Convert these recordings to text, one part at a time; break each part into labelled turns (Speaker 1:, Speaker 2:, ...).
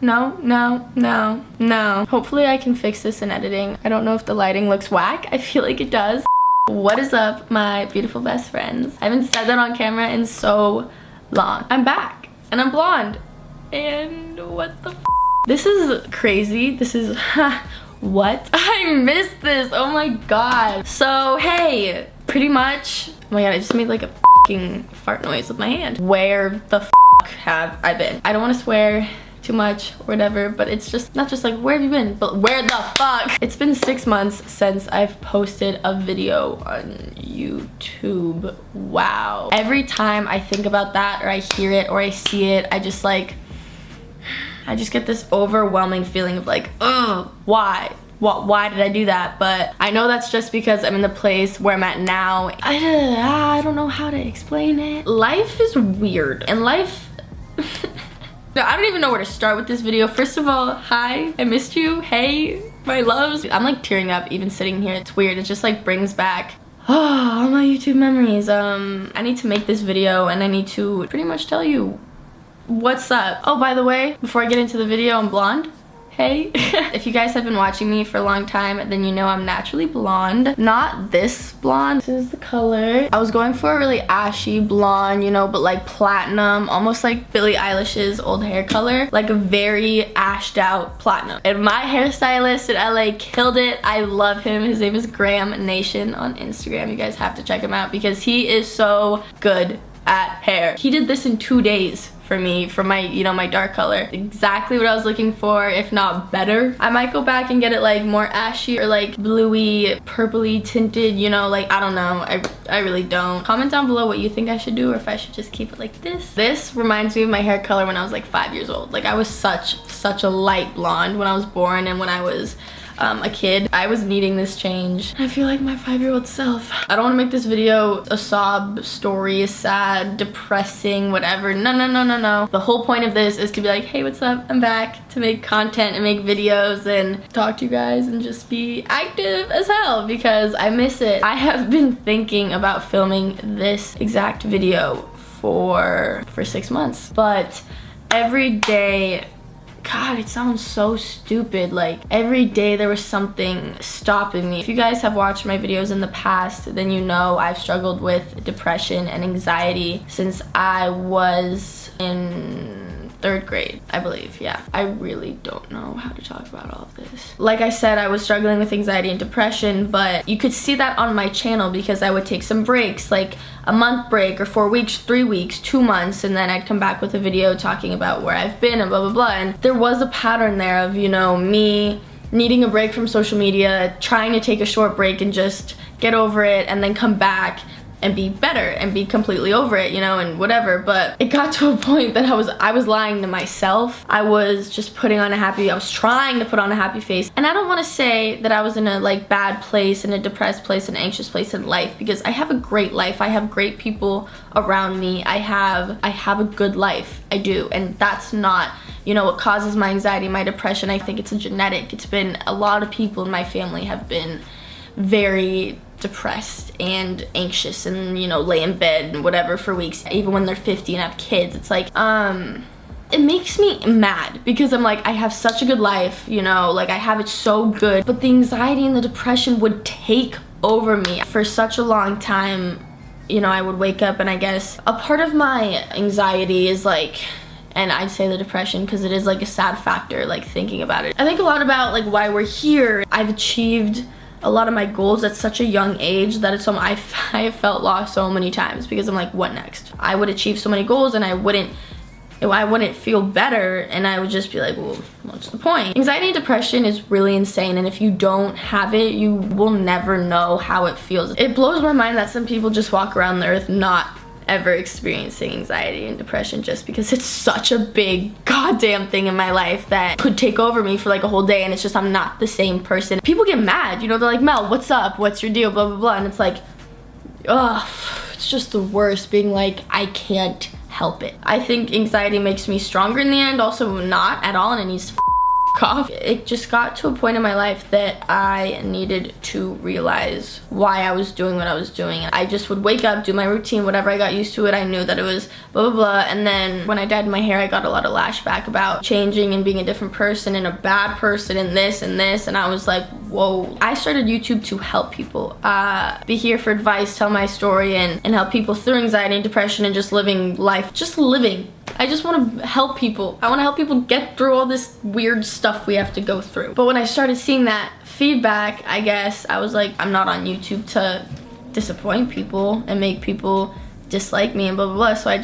Speaker 1: No, no, no, no. Hopefully I can fix this in editing. I don't know if the lighting looks whack. I feel like it does. What is up, my beautiful best friends? I haven't said that on camera in so long. I'm back and I'm blonde. And what the f? This is crazy. This is, what? I missed this, oh my god. So, hey, pretty much, oh my god, I just made like a f***ing fart noise with my hand. Where the f*** have I been? I don't want to swear too much or whatever, but it's just not just like where have you been, but where the fuck? It's been 6 months since I've posted a video on YouTube. Wow. Every time I think about that or I hear it or I see it, I just get this overwhelming feeling of like, ugh, why? Why did I do that? But I know that's just because I'm in the place where I'm at now. I don't know how to explain it. Life is weird and life, no, I don't even know where to start with this video. First of all, hi, I missed you. Hey, my loves. I'm like tearing up even sitting here. It's weird. It just like brings back all my YouTube memories. I need to make this video and I need to pretty much tell you what's up. Oh, by the way, before I get into the video, I'm blonde. Hey. If you guys have been watching me for a long time, then you know I'm naturally blonde. Not this blonde. This is the color. I was going for a really ashy blonde, you know, but like platinum, almost like Billie Eilish's old hair color. Like a very ashed out platinum. And my hairstylist in LA killed it. I love him. His name is Graham Nation on Instagram. You guys have to check him out because he is so good at hair. He did this in 2 days for me, for my, you know, my dark color. Exactly what I was looking for, if not better. I might go back and get it like more ashy or like bluey, purpley tinted, you know, like I don't know. I really don't. Comment down below what you think I should do or if I should just keep it like this. This reminds me of my hair color when I was like 5 years old. Like I was such a light blonde when I was born and when I was a kid. I was needing this change. I feel like my 5-year-old self. I don't want to make this video a sob story, sad, depressing, whatever. No, no, no, no, no. The whole point of this is to be like, hey, what's up? I'm back to make content and make videos and talk to you guys and just be active as hell because I miss it. I have been thinking about filming this exact video for 6 months, but every day, God, it sounds so stupid. Like every day there was something stopping me. If you guys have watched my videos in the past, then you know I've struggled with depression and anxiety since I was in 3rd grade, I believe. Yeah, I really don't know how to talk about all of this. Like I said, I was struggling with anxiety and depression, but you could see that on my channel because I would take some breaks, like a month break or 4 weeks, 3 weeks, 2 months, and then I'd come back with a video talking about where I've been and blah, blah, blah. And there was a pattern there of, you know, me needing a break from social media, trying to take a short break and just get over it and then come back and be better and be completely over it, you know, and whatever. But it got to a point that I was lying to myself. I was just I was trying to put on a happy face. And I don't want to say that I was in a like bad place, in a depressed place, an anxious place in life, because I have a great life. I have great people around me. I have a good life. I do. And that's not, you know, what causes my anxiety, my depression. I think it's a genetic. It's been a lot of people in my family have been very depressed and anxious and, you know, lay in bed and whatever for weeks, even when they're 50 and have kids. It's like, it makes me mad because I'm like, I have such a good life, you know, like I have it so good, but the anxiety and the depression would take over me for such a long time. You know, I would wake up and I guess a part of my anxiety is like, and I'd say the depression because it is like a sad factor, like thinking about it. I think a lot about like why we're here. I've achieved a lot of my goals at such a young age that it's I have felt lost so many times because I'm like, what next? I would achieve so many goals and I wouldn't feel better and I would just be like, well, what's the point? Anxiety and depression is really insane, and if you don't have it, you will never know how it feels. It blows my mind that some people just walk around the earth not ever experiencing anxiety and depression just because it's such a big goddamn thing in my life that could take over me for like a whole day, and it's just I'm not the same person. People get mad, you know, they're like, Mel, what's up? What's your deal? Blah, blah, blah. And it's like, ugh, it's just the worst being like, I can't help it. I think anxiety makes me stronger in the end, also not at all, and it needs to fuck off. It just got to a point in my life that I needed to realize why I was doing what I was doing. I just would wake up, do my routine, whatever. I got used to it. I knew that it was blah, blah, blah. And then when I dyed my hair, I got a lot of lashback about changing and being a different person and a bad person and this and this. And I was like, whoa. I started YouTube to help people. Be here for advice, tell my story, and help people through anxiety and depression and just living life. Just living. I just want to help people. I want to help people get through all this weird stuff we have to go through. But when I started seeing that feedback, I guess I was like, I'm not on YouTube to disappoint people and make people dislike me and blah blah blah. So I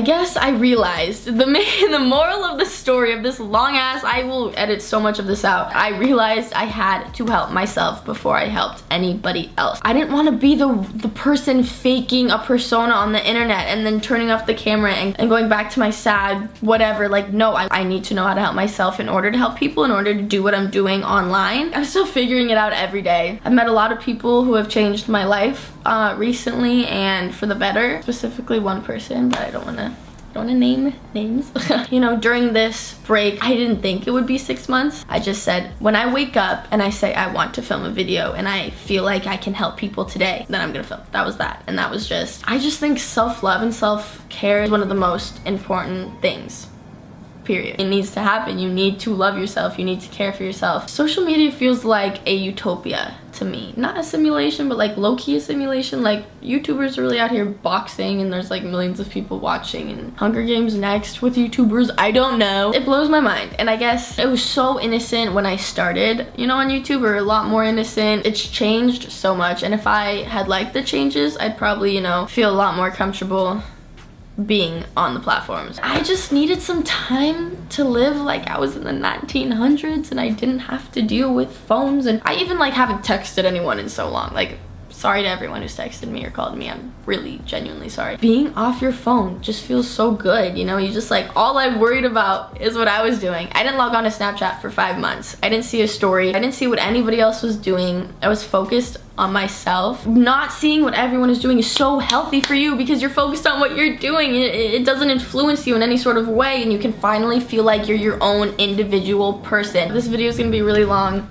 Speaker 1: guess I realized the moral of the story of this long ass, I will edit so much of this out, I realized I had to help myself before I helped anybody else. I didn't want to be the person faking a persona on the internet and then turning off the camera and going back to my sad whatever. Like, no, I need to know how to help myself in order to help people, in order to do what I'm doing online. I'm still figuring it out every day. I've met a lot of people who have changed my life recently and for the better. Specifically one person, but I don't want to name names. You know, during this break, I didn't think it would be 6 months. I just said, when I wake up and I say I want to film a video and I feel like I can help people today, then I'm gonna film. That was that. And that was just, I just think self-love and self-care is one of the most important things. Period. It needs to happen. You need to love yourself. You need to care for yourself. Social media feels like a utopia to me. Not a simulation, but like low-key a simulation. Like, YouTubers are really out here boxing and there's like millions of people watching, and Hunger Games next with YouTubers. I don't know. It blows my mind. And I guess it was so innocent when I started, you know, on YouTube, or a lot more innocent. It's changed so much. And if I had liked the changes, I'd probably, you know, feel a lot more comfortable being on the platforms. I just needed some time to live like I was in the 1900s and I didn't have to deal with phones. And I even like haven't texted anyone in so long. Like, sorry to everyone who's texted me or called me. I'm really genuinely sorry. Being off your phone just feels so good, you know? You just like, all I worried about is what I was doing. I didn't log on to Snapchat for 5 months. I didn't see a story. I didn't see what anybody else was doing. I was focused on myself. Not seeing what everyone is doing is so healthy for you because you're focused on what you're doing. It doesn't influence you in any sort of way, and you can finally feel like you're your own individual person. This video is gonna be really long.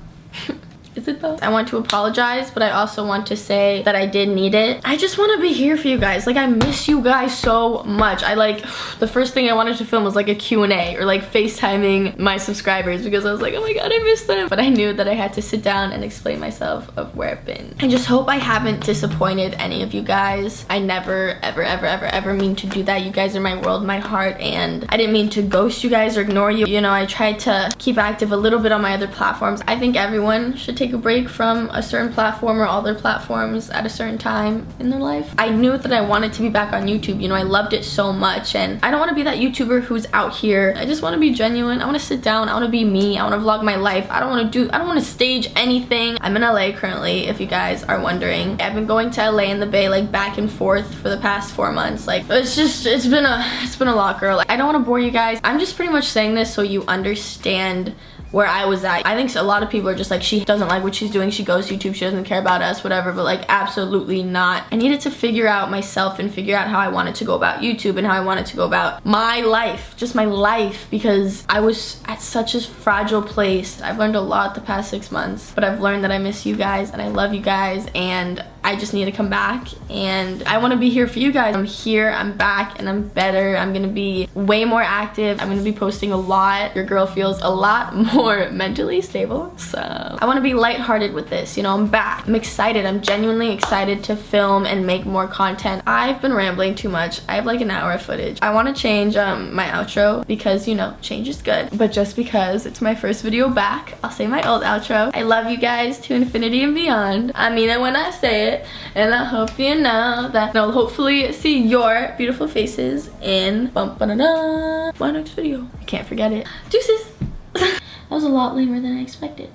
Speaker 1: Is it though? I want to apologize, but I also want to say that I did need it. I just want to be here for you guys. Like, I miss you guys so much. I like, the first thing I wanted to film was like a Q&A or like FaceTiming my subscribers because I was like, oh my god, I miss them. But I knew that I had to sit down and explain myself of where I've been. I just hope I haven't disappointed any of you guys. I never, ever, ever, ever, ever mean to do that. You guys are my world, my heart, and I didn't mean to ghost you guys or ignore you. You know, I tried to keep active a little bit on my other platforms. I think everyone should take a break from a certain platform or all their platforms at a certain time in their life. I knew that I wanted to be back on YouTube. You know, I loved it so much, and I don't want to be that YouTuber who's out here. I just want to be genuine. I want to sit down. I want to be me. I want to vlog my life. I don't want to stage anything. I'm in LA currently, if you guys are wondering. I've been going to LA and the Bay like back and forth for the past 4 months. Like, it's been a lot, girl. I don't want to bore you guys. I'm just pretty much saying this so you understand where I was at. I think a lot of people are just like, she doesn't like what she's doing, she goes to YouTube, she doesn't care about us, whatever, but like, absolutely not. I needed to figure out myself and figure out how I wanted to go about YouTube and how I wanted to go about my life, just my life, because I was at such a fragile place. I've learned a lot the past 6 months, but I've learned that I miss you guys and I love you guys, and I just need to come back, and I want to be here for you guys. I'm here, I'm back, and I'm better. I'm gonna be way more active. I'm gonna be posting a lot. Your girl feels a lot more mentally stable, so I want to be lighthearted with this. You know, I'm back. I'm excited. I'm genuinely excited to film and make more content. I've been rambling too much. I have like an hour of footage. I want to change my outro because, you know, change is good, but just because it's my first video back, I'll say my old outro. I love you guys to infinity and beyond. I mean it when I say it. And I hope you know that I'll hopefully see your beautiful faces in my next video. I can't forget it. Deuces! That was a lot lamer than I expected.